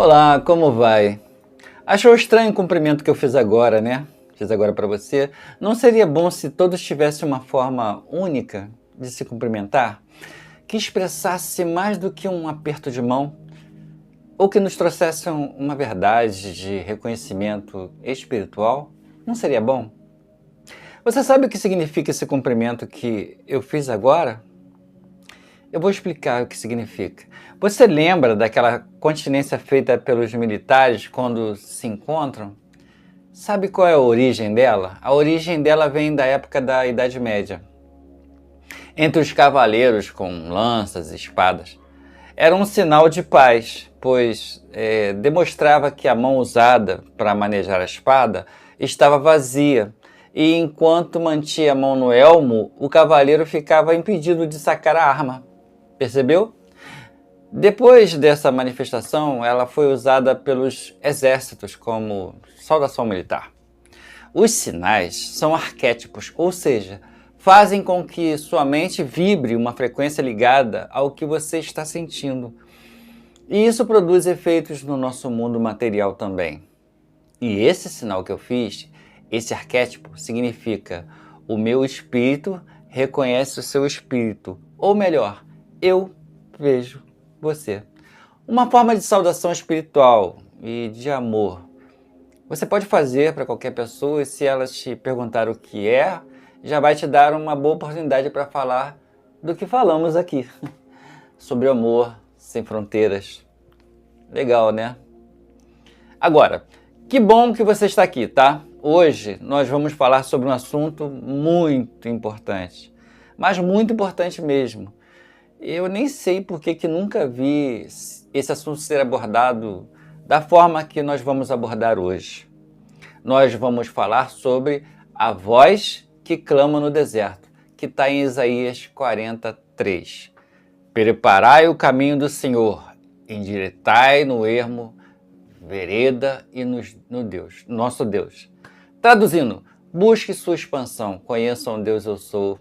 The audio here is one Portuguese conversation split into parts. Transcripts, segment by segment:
Olá, como vai? Achou estranho o cumprimento que eu fiz agora, né? Fiz agora para você. Não seria bom se todos tivessem uma forma única de se cumprimentar? Que expressasse mais do que um aperto de mão? Ou que nos trouxesse uma verdade de reconhecimento espiritual? Não seria bom? Você sabe o que significa esse cumprimento que eu fiz agora? Eu vou explicar o que significa. Você lembra daquela continência feita pelos militares quando se encontram? Sabe qual é a origem dela? A origem dela vem da época da Idade Média. Entre os cavaleiros com lanças e espadas. Era um sinal de paz, pois demonstrava que a mão usada para manejar a espada estava vazia. E enquanto mantinha a mão no elmo, o cavaleiro ficava impedido de sacar a arma. Percebeu? Depois dessa manifestação, ela foi usada pelos exércitos como saudação militar. Os sinais são arquétipos, ou seja, fazem com que sua mente vibre uma frequência ligada ao que você está sentindo. E isso produz efeitos no nosso mundo material também. E esse sinal que eu fiz, esse arquétipo, significa: o meu espírito reconhece o seu espírito, ou melhor, eu vejo você. Uma forma de saudação espiritual e de amor. Você pode fazer para qualquer pessoa e se ela te perguntar o que é, já vai te dar uma boa oportunidade para falar do que falamos aqui. Sobre amor sem fronteiras. Legal, né? Agora, que bom que você está aqui, tá? Hoje nós vamos falar sobre um assunto muito importante. Mas muito importante mesmo. Eu nem sei por que nunca vi esse assunto ser abordado da forma que nós vamos abordar hoje. Nós vamos falar sobre a voz que clama no deserto, que está em Isaías 43. Preparai o caminho do Senhor, endireitai no ermo vereda e no Deus, nosso Deus. Traduzindo, busque sua expansão, conheçam Deus eu sou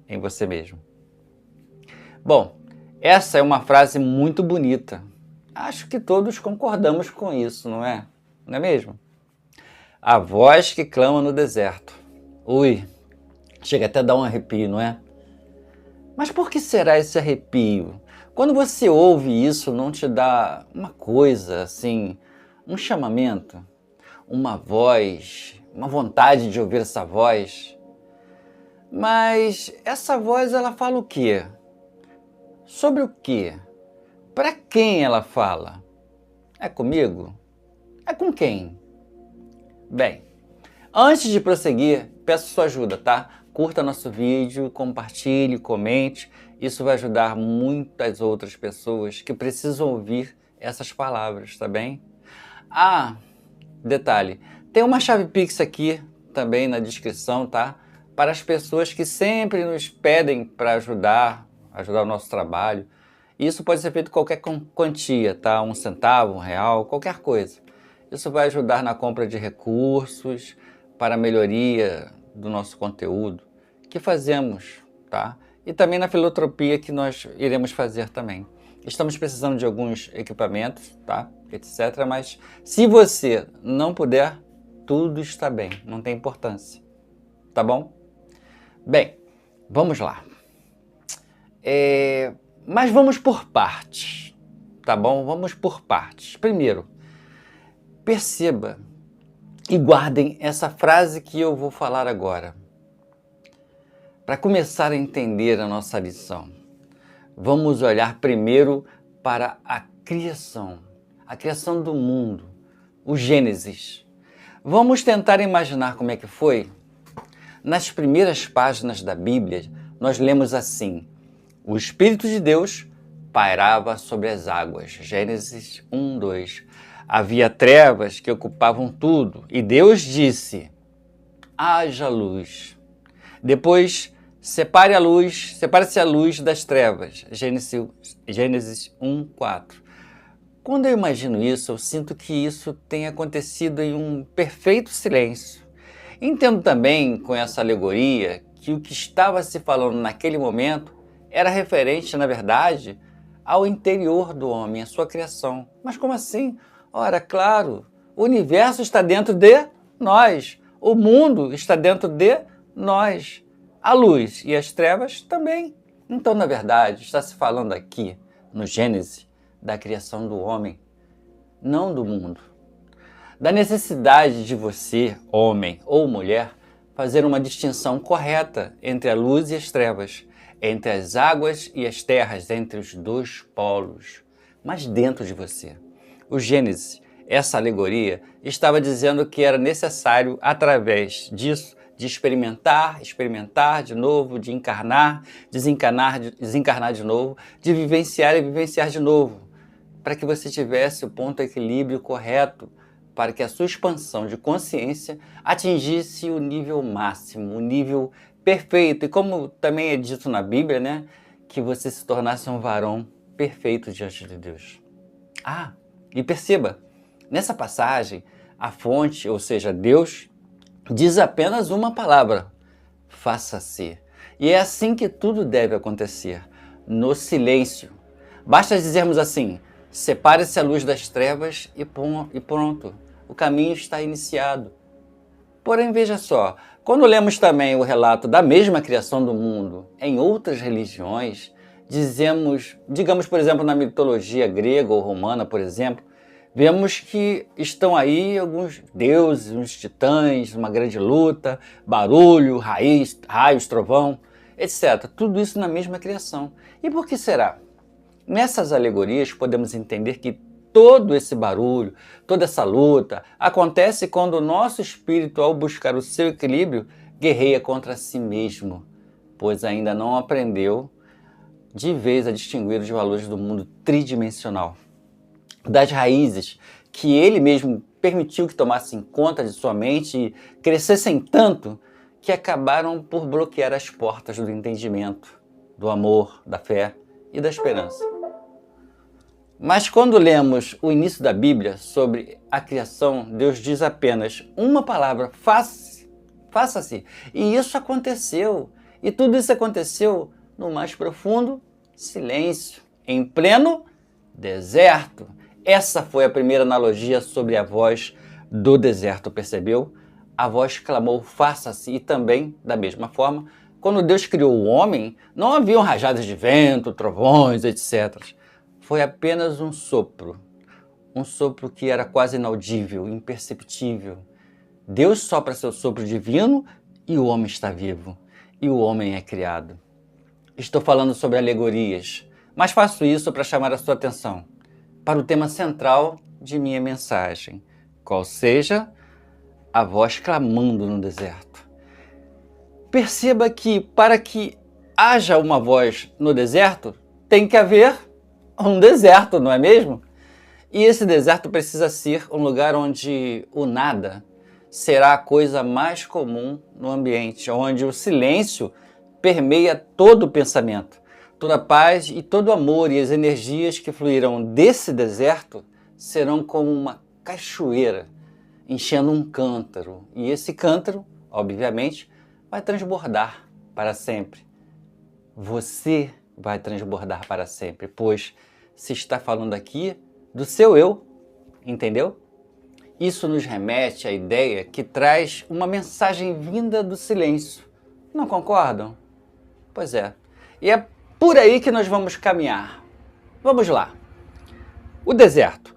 em você mesmo. Bom, essa é uma frase muito bonita. Acho que todos concordamos com isso, não é? Não é mesmo? A voz que clama no deserto. Ui, chega até a dar um arrepio, não é? Mas por que será esse arrepio? Quando você ouve isso, não te dá uma coisa assim, um chamamento, uma voz, uma vontade de ouvir essa voz? Mas essa voz, ela fala o quê? Sobre o quê? Para quem ela fala? É comigo? É com quem? Bem, antes de prosseguir, peço sua ajuda, tá? Curta nosso vídeo, compartilhe, comente. Isso vai ajudar muitas outras pessoas que precisam ouvir essas palavras, tá bem? Ah, detalhe, tem uma chave Pix aqui também na descrição, tá? Para as pessoas que sempre nos pedem para ajudar o nosso trabalho. Isso pode ser feito qualquer quantia, tá? 1 centavo, R$1, qualquer coisa. Isso vai ajudar na compra de recursos para a melhoria do nosso conteúdo que fazemos, tá? E também na filantropia que nós iremos fazer também. Estamos precisando de alguns equipamentos, tá? Etc. Mas se você não puder, tudo está bem, não tem importância, tá bom? Bem, vamos lá. Mas vamos por partes, tá bom? Vamos por partes. Primeiro, perceba e guardem essa frase que eu vou falar agora. Para começar a entender a nossa lição, vamos olhar primeiro para a criação do mundo, o Gênesis. Vamos tentar imaginar como é que foi? Nas primeiras páginas da Bíblia, nós lemos assim: o Espírito de Deus pairava sobre as águas. Gênesis 1, 2. Havia trevas que ocupavam tudo, e Deus disse: haja luz. Depois, separe-se a luz das trevas. Gênesis 1, 4. Quando eu imagino isso, eu sinto que isso tem acontecido em um perfeito silêncio. Entendo também, com essa alegoria, que o que estava se falando naquele momento era referente, na verdade, ao interior do homem, à sua criação. Mas como assim? Ora, claro, o universo está dentro de nós, o mundo está dentro de nós, a luz e as trevas também. Então, na verdade, está se falando aqui, no Gênesis, da criação do homem, não do mundo. Da necessidade de você, homem ou mulher, fazer uma distinção correta entre a luz e as trevas, entre as águas e as terras, entre os dois polos, mas dentro de você. O Gênesis, essa alegoria, estava dizendo que era necessário, através disso, de experimentar de novo, de encarnar, desencarnar de novo, de vivenciar e vivenciar de novo, para que você tivesse o ponto de equilíbrio correto, para que a sua expansão de consciência atingisse o nível máximo, o nível perfeito. E como também é dito na Bíblia, né, que você se tornasse um varão perfeito diante de Deus. Ah, e perceba, nessa passagem, a fonte, ou seja, Deus, diz apenas uma palavra: faça-se. E é assim que tudo deve acontecer, no silêncio. Basta dizermos assim: separe-se a luz das trevas e pronto, o caminho está iniciado. Porém, veja só, quando lemos também o relato da mesma criação do mundo em outras religiões, digamos, por exemplo, na mitologia grega ou romana, por exemplo, vemos que estão aí alguns deuses, uns titãs, uma grande luta, barulho, raios, trovão, etc. Tudo isso na mesma criação. E por que será? Nessas alegorias podemos entender que todo esse barulho, toda essa luta, acontece quando o nosso espírito, ao buscar o seu equilíbrio, guerreia contra si mesmo, pois ainda não aprendeu de vez a distinguir os valores do mundo tridimensional, das raízes que ele mesmo permitiu que tomassem conta de sua mente e crescessem tanto que acabaram por bloquear as portas do entendimento, do amor, da fé e da esperança. Mas quando lemos o início da Bíblia sobre a criação, Deus diz apenas uma palavra: faça-se. E isso aconteceu. E tudo isso aconteceu no mais profundo silêncio, em pleno deserto. Essa foi a primeira analogia sobre a voz do deserto, percebeu? A voz clamou: faça-se. E também, da mesma forma, quando Deus criou o homem, não haviam rajadas de vento, trovões, etc. Foi apenas um sopro que era quase inaudível, imperceptível. Deus sopra seu sopro divino e o homem está vivo, e o homem é criado. Estou falando sobre alegorias, mas faço isso para chamar a sua atenção para o tema central de minha mensagem, qual seja a voz clamando no deserto. Perceba que para que haja uma voz no deserto, tem que haver um deserto, não é mesmo? E esse deserto precisa ser um lugar onde o nada será a coisa mais comum no ambiente, onde o silêncio permeia todo o pensamento, toda a paz e todo o amor, e as energias que fluirão desse deserto serão como uma cachoeira enchendo um cântaro. E esse cântaro, obviamente, vai transbordar para sempre. Você vai transbordar para sempre, pois se está falando aqui do seu eu, entendeu? Isso nos remete à ideia que traz uma mensagem vinda do silêncio. Não concordam? Pois é. E é por aí que nós vamos caminhar. Vamos lá. O deserto,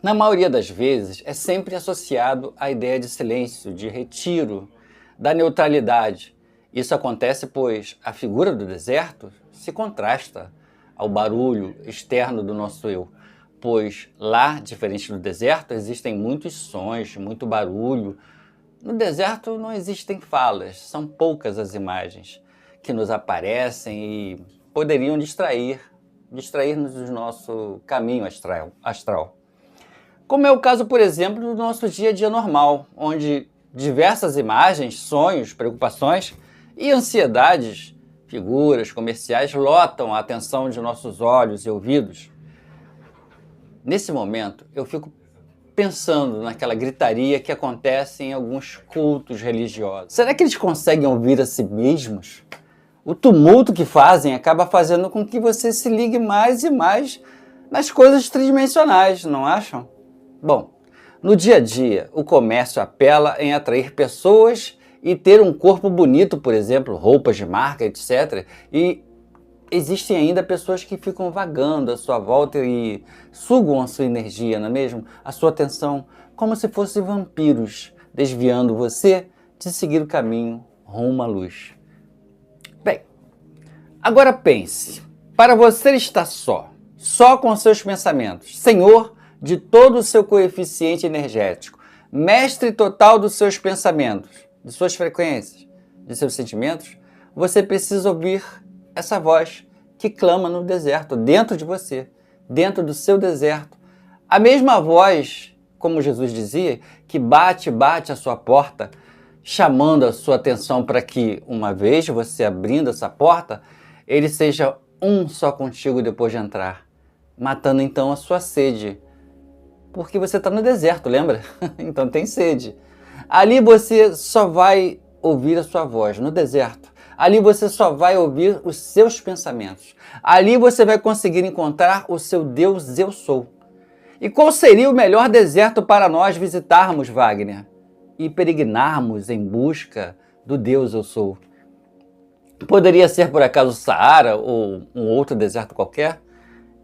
na maioria das vezes, é sempre associado à ideia de silêncio, de retiro, da neutralidade. Isso acontece pois a figura do deserto se contrasta ao barulho externo do nosso eu, pois lá, diferente do deserto, existem muitos sons, muito barulho. No deserto não existem falas, são poucas as imagens que nos aparecem e poderiam distrair-nos do nosso caminho astral. Como é o caso, por exemplo, do nosso dia a dia normal, onde diversas imagens, sonhos, preocupações e ansiedades, figuras comerciais lotam a atenção de nossos olhos e ouvidos. Nesse momento, eu fico pensando naquela gritaria que acontece em alguns cultos religiosos. Será que eles conseguem ouvir a si mesmos? O tumulto que fazem acaba fazendo com que você se ligue mais e mais nas coisas tridimensionais, não acham? Bom, no dia a dia, o comércio apela em atrair pessoas e ter um corpo bonito, por exemplo, roupas de marca, etc. E existem ainda pessoas que ficam vagando à sua volta e sugam a sua energia, não é mesmo? A sua atenção, como se fossem vampiros, desviando você de seguir o caminho rumo à luz. Bem, agora pense, para você estar só com seus pensamentos, senhor de todo o seu coeficiente energético, mestre total dos seus pensamentos, de suas frequências, de seus sentimentos, você precisa ouvir essa voz que clama no deserto, dentro de você, dentro do seu deserto. A mesma voz, como Jesus dizia, que bate à sua porta, chamando a sua atenção para que, uma vez você abrindo essa porta, ele seja um só contigo depois de entrar, matando então a sua sede. Porque você está no deserto, lembra? Então tem sede. Ali você só vai ouvir a sua voz, no deserto. Ali você só vai ouvir os seus pensamentos. Ali você vai conseguir encontrar o seu Deus Eu Sou. E qual seria o melhor deserto para nós visitarmos, Wagner? E peregrinarmos em busca do Deus Eu Sou? Poderia ser, por acaso, o Saara ou um outro deserto qualquer?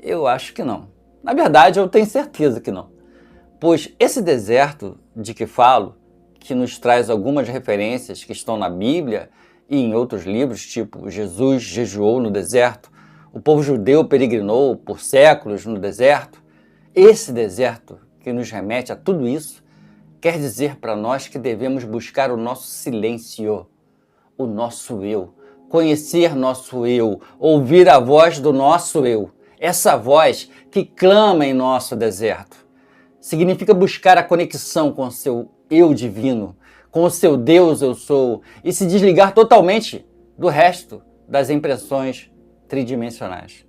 Eu acho que não. Na verdade, eu tenho certeza que não. Pois esse deserto de que falo, que nos traz algumas referências que estão na Bíblia e em outros livros, tipo Jesus jejuou no deserto, o povo judeu peregrinou por séculos no deserto. Esse deserto que nos remete a tudo isso quer dizer para nós que devemos buscar o nosso silêncio, o nosso eu, conhecer nosso eu, ouvir a voz do nosso eu, essa voz que clama em nosso deserto. Significa buscar a conexão com o seu eu divino, com o seu Deus Eu Sou e se desligar totalmente do resto das impressões tridimensionais.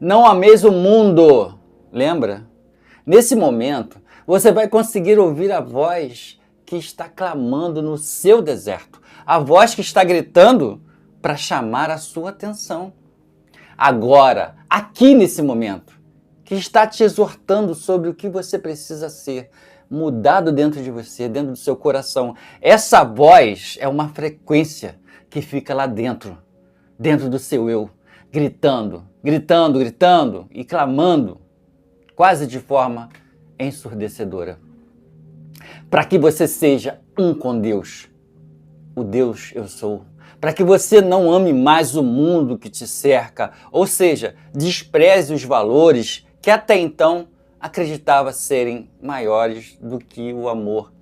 Não ameis o mundo, lembra? Nesse momento, você vai conseguir ouvir a voz que está clamando no seu deserto, a voz que está gritando para chamar a sua atenção. Agora, aqui nesse momento, que está te exortando sobre o que você precisa ser, mudado dentro de você, dentro do seu coração. Essa voz é uma frequência que fica lá dentro do seu eu, gritando e clamando, quase de forma ensurdecedora. Para que você seja um com Deus, o Deus Eu Sou. Para que você não ame mais o mundo que te cerca, ou seja, despreze os valores que até então acreditava serem maiores do que o amor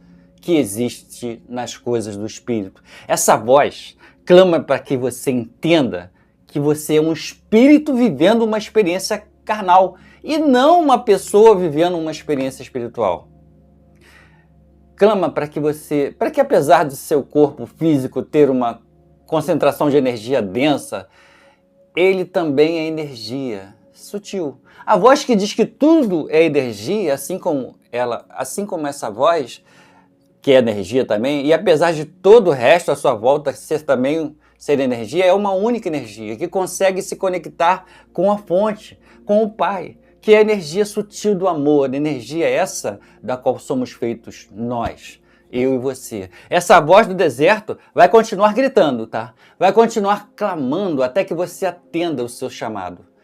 que existe nas coisas do Espírito. Essa voz clama para que você entenda que você é um espírito vivendo uma experiência carnal e não uma pessoa vivendo uma experiência espiritual. Clama para que apesar de seu corpo físico ter uma concentração de energia densa, ele também é energia sutil. A voz que diz que tudo é energia, assim como essa voz, que é energia também, e apesar de todo o resto à sua volta ser energia, é uma única energia que consegue se conectar com a fonte, com o Pai, que é a energia sutil do amor, energia essa da qual somos feitos nós, eu e você. Essa voz do deserto vai continuar gritando, tá? Vai continuar clamando até que você atenda o seu chamado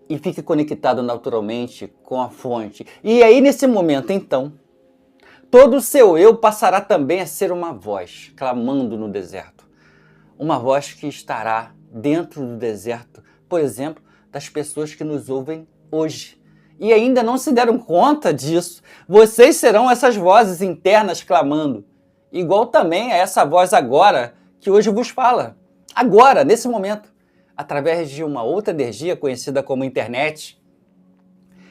e fique conectado naturalmente com a fonte. E aí, nesse momento, então, todo o seu eu passará também a ser uma voz, clamando no deserto. Uma voz que estará dentro do deserto, por exemplo, das pessoas que nos ouvem hoje. E ainda não se deram conta disso. Vocês serão essas vozes internas clamando, igual também a essa voz agora que hoje vos fala. Agora, nesse momento. Através de uma outra energia conhecida como internet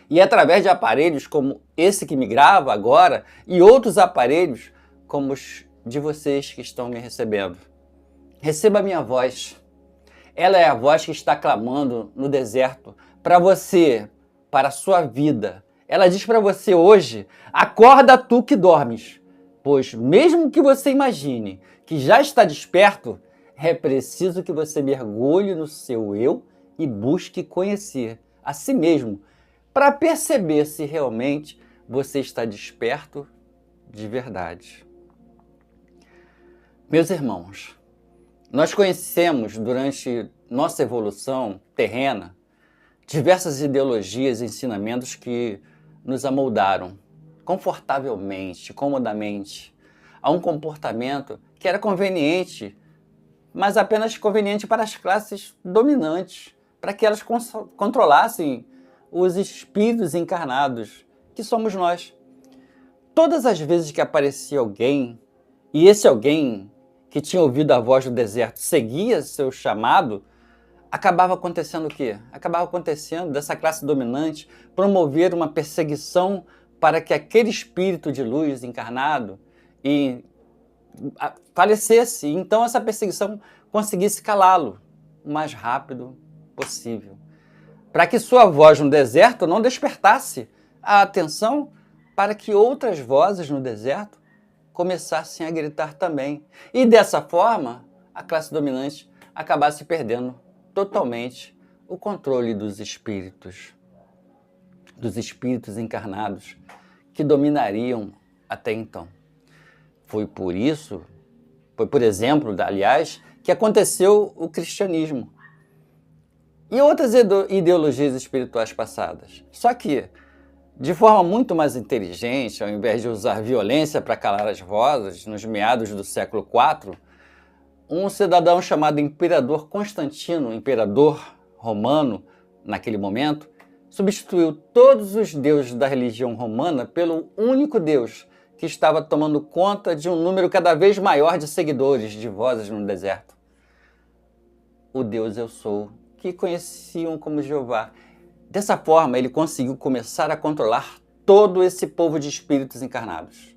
e através de aparelhos como esse que me grava agora e outros aparelhos como os de vocês que estão me recebendo. Receba a minha voz. Ela é a voz que está clamando no deserto para você, para a sua vida. Ela diz para você hoje, acorda tu que dormes, pois mesmo que você imagine que já está desperto, é preciso que você mergulhe no seu eu e busque conhecer a si mesmo para perceber se realmente você está desperto de verdade. Meus irmãos, nós conhecemos durante nossa evolução terrena diversas ideologias e ensinamentos que nos amoldaram confortavelmente, comodamente, a um comportamento que era conveniente, mas apenas conveniente para as classes dominantes, para que elas controlassem os espíritos encarnados, que somos nós. Todas as vezes que aparecia alguém, e esse alguém que tinha ouvido a voz do deserto seguia seu chamado, acabava acontecendo o quê? Acabava acontecendo dessa classe dominante promover uma perseguição para que aquele espírito de luz encarnado falecesse. Então essa perseguição conseguisse calá-lo o mais rápido possível, para que sua voz no deserto não despertasse a atenção para que outras vozes no deserto começassem a gritar também. E dessa forma, a classe dominante acabasse perdendo totalmente o controle dos espíritos encarnados que dominariam até então. Foi por exemplo, aliás, que aconteceu o cristianismo e outras ideologias espirituais passadas. Só que, de forma muito mais inteligente, ao invés de usar violência para calar as vozes, nos meados do século IV, um cidadão chamado Imperador Constantino, imperador romano naquele momento, substituiu todos os deuses da religião romana pelo único Deus que estava tomando conta de um número cada vez maior de seguidores, de vozes no deserto. O Deus Eu Sou, que conheciam como Jeová. Dessa forma, ele conseguiu começar a controlar todo esse povo de espíritos encarnados,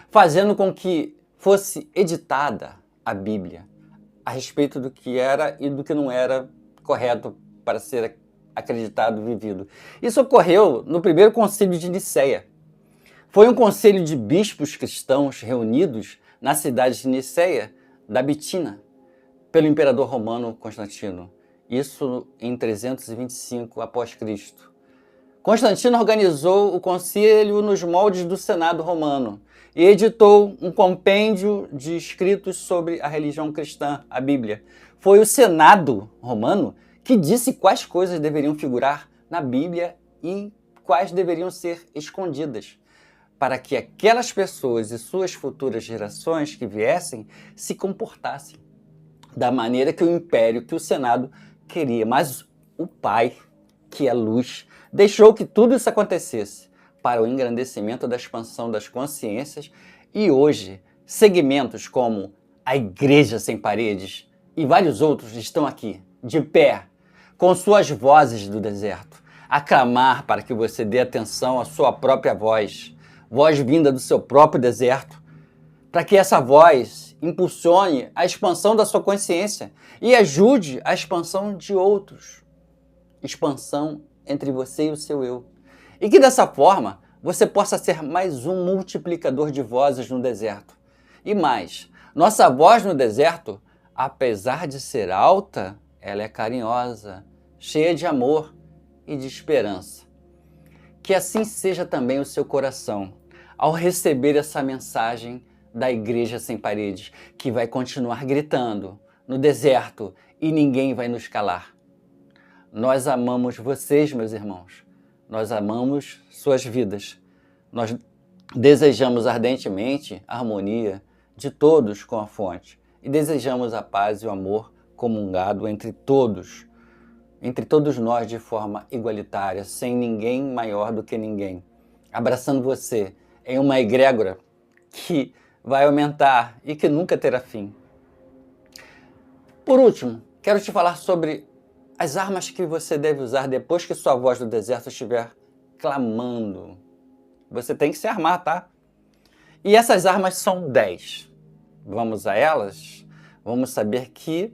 fazendo com que fosse editada a Bíblia a respeito do que era e do que não era correto para ser acreditado e vivido. Isso ocorreu no primeiro concílio de Nicéia. Foi um conselho de bispos cristãos reunidos na cidade de Nicéia, da Bitínia, pelo imperador romano Constantino. Isso em 325 após Cristo. Constantino organizou o concílio nos moldes do Senado romano e editou um compêndio de escritos sobre a religião cristã, a Bíblia. Foi o Senado romano que disse quais coisas deveriam figurar na Bíblia e quais deveriam ser escondidas, para que aquelas pessoas e suas futuras gerações que viessem se comportassem da maneira que o império, que o Senado queria. Mas o Pai, que é luz, deixou que tudo isso acontecesse para o engrandecimento da expansão das consciências, e hoje segmentos como a Igreja Sem Paredes e vários outros estão aqui, de pé, com suas vozes do deserto, a clamar para que você dê atenção à sua própria voz, voz vinda do seu próprio deserto, para que essa voz impulsione a expansão da sua consciência e ajude a expansão de outros. Expansão entre você e o seu eu. E que dessa forma você possa ser mais um multiplicador de vozes no deserto. E mais, nossa voz no deserto, apesar de ser alta, ela é carinhosa, cheia de amor e de esperança. Que assim seja também o seu coração ao receber essa mensagem da Igreja Sem Paredes, que vai continuar gritando no deserto e ninguém vai nos calar. Nós amamos vocês, meus irmãos. Nós amamos suas vidas. Nós desejamos ardentemente a harmonia de todos com a fonte e desejamos a paz e o amor comungado entre todos nós de forma igualitária, sem ninguém maior do que ninguém, abraçando você em uma egrégora que vai aumentar e que nunca terá fim. Por último, quero te falar sobre as armas que você deve usar depois que sua voz do deserto estiver clamando. Você tem que se armar, tá? E essas armas são 10. Vamos a elas? Vamos saber que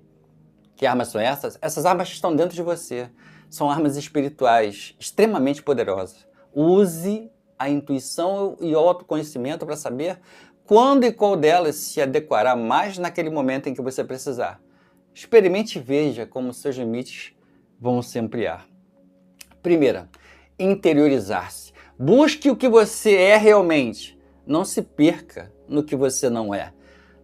armas são essas? Essas armas estão dentro de você. São armas espirituais extremamente poderosas. Use a intuição e o autoconhecimento para saber quando e qual delas se adequará mais naquele momento em que você precisar. Experimente e veja como seus limites vão se ampliar. Primeira, interiorizar-se. Busque o que você é realmente. Não se perca no que você não é.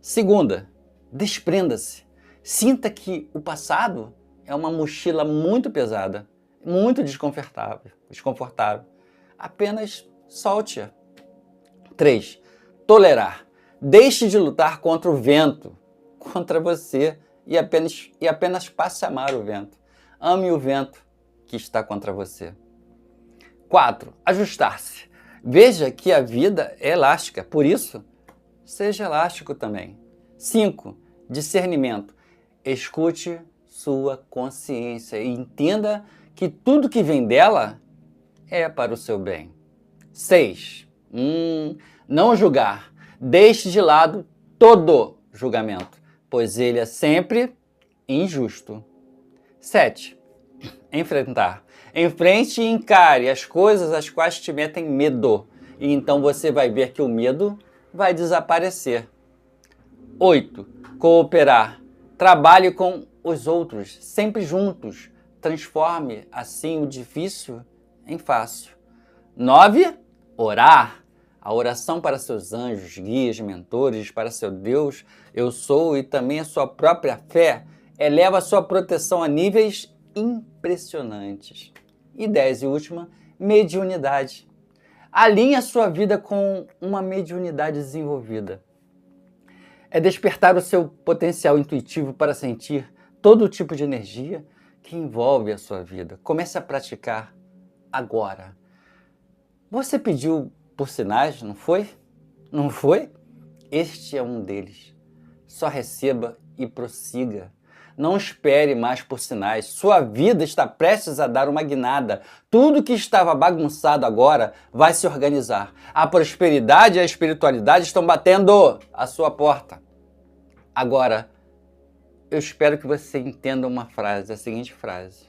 Segunda, desprenda-se. Sinta que o passado é uma mochila muito pesada, muito desconfortável. Apenas solte-a. 3. Tolerar. Deixe de lutar contra o vento, contra você, e apenas passe a amar o vento. Ame o vento que está contra você. 4. Ajustar-se. Veja que a vida é elástica, por isso, seja elástico também. 5. Discernimento. Escute sua consciência e entenda que tudo que vem dela é para o seu bem. 6. Não julgar. Deixe de lado todo julgamento, pois ele é sempre injusto. 7. Enfrentar. Enfrente e encare as coisas às quais te metem medo, e então você vai ver que o medo vai desaparecer. 8. Cooperar. Trabalhe com os outros, sempre juntos. Transforme assim o difícil em fácil. 9. Orar. A oração para seus anjos, guias, mentores, para seu Deus, eu sou, e também a sua própria fé, eleva a sua proteção a níveis impressionantes. E 10 e última, mediunidade. Alinhe a sua vida com uma mediunidade desenvolvida. É despertar o seu potencial intuitivo para sentir todo tipo de energia que envolve a sua vida. Comece a praticar agora. Você pediu por sinais, não foi? Não foi? Este é um deles. Só receba e prossiga. Não espere mais por sinais. Sua vida está prestes a dar uma guinada. Tudo que estava bagunçado agora vai se organizar. A prosperidade e a espiritualidade estão batendo à sua porta. Agora, eu espero que você entenda uma frase, a seguinte frase.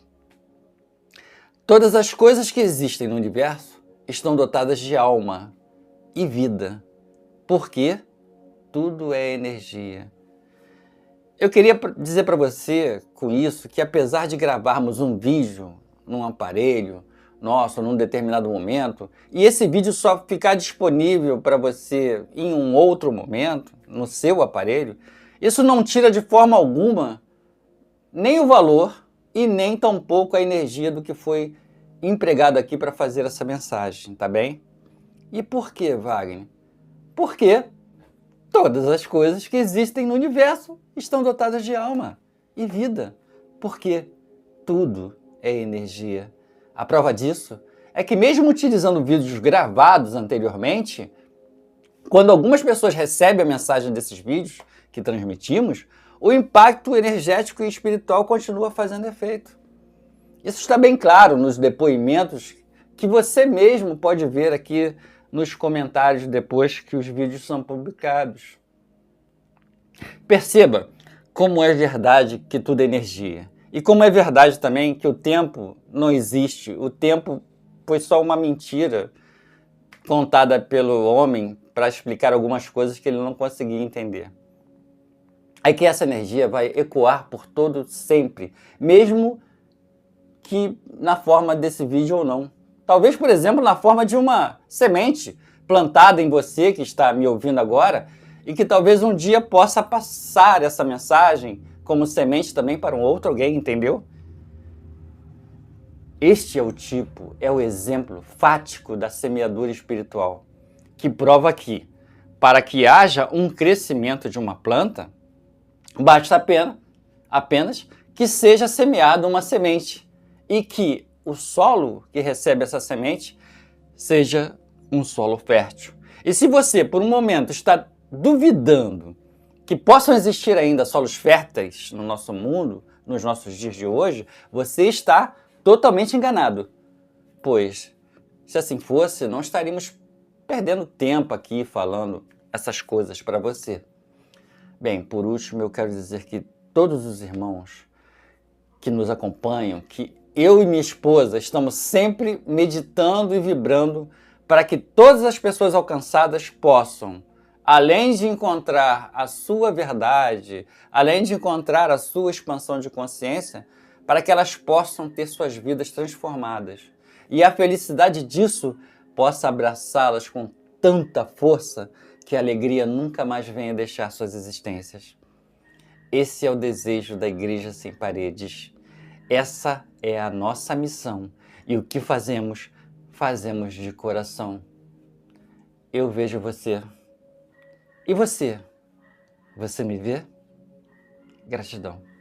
Todas as coisas que existem no universo estão dotadas de alma e vida, porque tudo é energia. Eu queria dizer para você com isso que, apesar de gravarmos um vídeo num aparelho nosso, num determinado momento, e esse vídeo só ficar disponível para você em um outro momento, no seu aparelho, isso não tira de forma alguma nem o valor e nem tampouco a energia do que foi empregado aqui para fazer essa mensagem, tá bem? E por que, Wagner? Porque todas as coisas que existem no universo estão dotadas de alma e vida, porque tudo é energia. A prova disso é que, mesmo utilizando vídeos gravados anteriormente, quando algumas pessoas recebem a mensagem desses vídeos que transmitimos, o impacto energético e espiritual continua fazendo efeito. Isso está bem claro nos depoimentos que você mesmo pode ver aqui nos comentários depois que os vídeos são publicados. Perceba como é verdade que tudo é energia. E como é verdade também que o tempo não existe. O tempo foi só uma mentira contada pelo homem para explicar algumas coisas que ele não conseguia entender. É que essa energia vai ecoar por todo sempre, mesmo que na forma desse vídeo ou não. Talvez, por exemplo, na forma de uma semente plantada em você que está me ouvindo agora e que talvez um dia possa passar essa mensagem como semente também para um outro alguém, entendeu? Este é o tipo, é o exemplo fático da semeadura espiritual, que prova que, para que haja um crescimento de uma planta, basta apenas que seja semeada uma semente e que o solo que recebe essa semente seja um solo fértil. E se você, por um momento, está duvidando que possam existir ainda solos férteis no nosso mundo, nos nossos dias de hoje, você está totalmente enganado. Pois, se assim fosse, não estaríamos perdendo tempo aqui falando essas coisas para você. Bem, por último, eu quero dizer que todos os irmãos que nos acompanham, que eu e minha esposa estamos sempre meditando e vibrando para que todas as pessoas alcançadas possam, além de encontrar a sua verdade, além de encontrar a sua expansão de consciência, para que elas possam ter suas vidas transformadas. E a felicidade disso possa abraçá-las com tanta força que a alegria nunca mais venha deixar suas existências. Esse é o desejo da Igreja Sem Paredes. Essa é a nossa missão. E o que fazemos, fazemos de coração. Eu vejo você. E você? Você me vê? Gratidão.